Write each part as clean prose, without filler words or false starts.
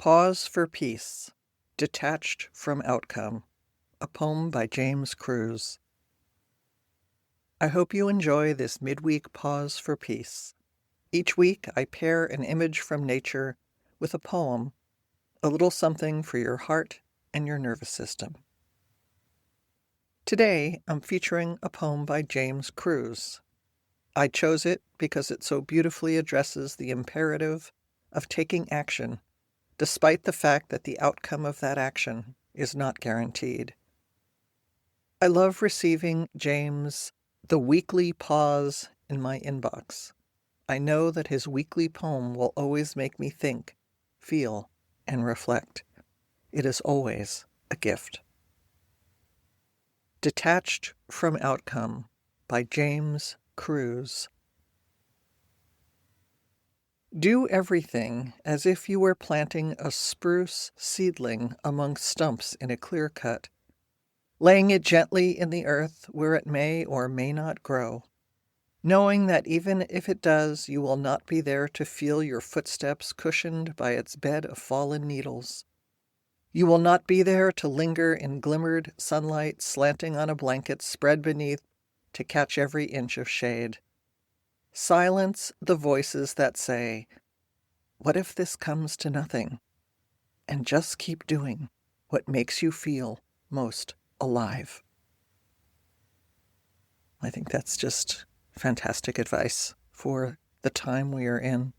Pause for Peace, Detached from Outcome, a poem by James Cruz. I hope you enjoy this midweek pause for peace. Each week I pair an image from nature with a poem, a little something for your heart and your nervous system. Today I'm featuring a poem by James Cruz. I chose it because it so beautifully addresses the imperative of taking action, despite the fact that the outcome of that action is not guaranteed. I love receiving James' The Weekly Pause in my inbox. I know that his weekly poem will always make me think, feel, and reflect. It is always a gift. Detached from Outcome by James Cruz. Do everything as if you were planting a spruce seedling among stumps in a clear cut, laying it gently in the earth where it may or may not grow, knowing that even if it does, you will not be there to feel your footsteps cushioned by its bed of fallen needles. You will not be there to linger in glimmered sunlight slanting on a blanket spread beneath to catch every inch of shade. Silence the voices that say, "What if this comes to nothing?" And just keep doing what makes you feel most alive. I think that's just fantastic advice for the time we are in.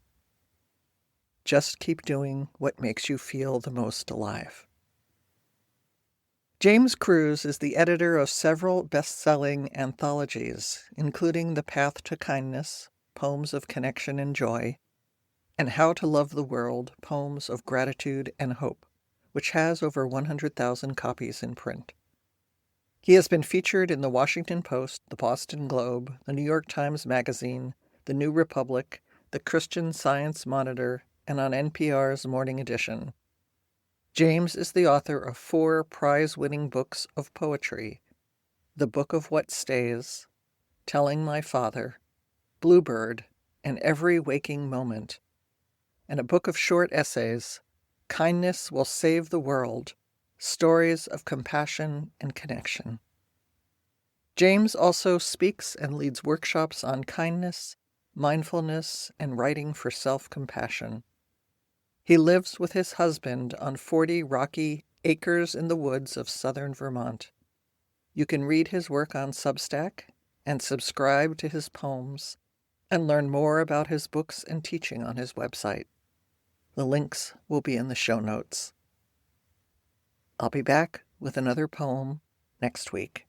Just keep doing what makes you feel the most alive. James Cruz is the editor of several best-selling anthologies, including The Path to Kindness, Poems of Connection and Joy, and How to Love the World, Poems of Gratitude and Hope, which has over 100,000 copies in print. He has been featured in the Washington Post, the Boston Globe, the New York Times Magazine, the New Republic, the Christian Science Monitor, and on NPR's Morning Edition. James is the author of 4 prize-winning books of poetry: The Book of What Stays, Telling My Father, Bluebird, and Every Waking Moment, and a book of short essays, Kindness Will Save the World, Stories of Compassion and Connection. James also speaks and leads workshops on kindness, mindfulness, and writing for self-compassion. He lives with his husband on 40 rocky acres in the woods of southern Vermont. You can read his work on Substack and subscribe to his poems and learn more about his books and teaching on his website. The links will be in the show notes. I'll be back with another poem next week.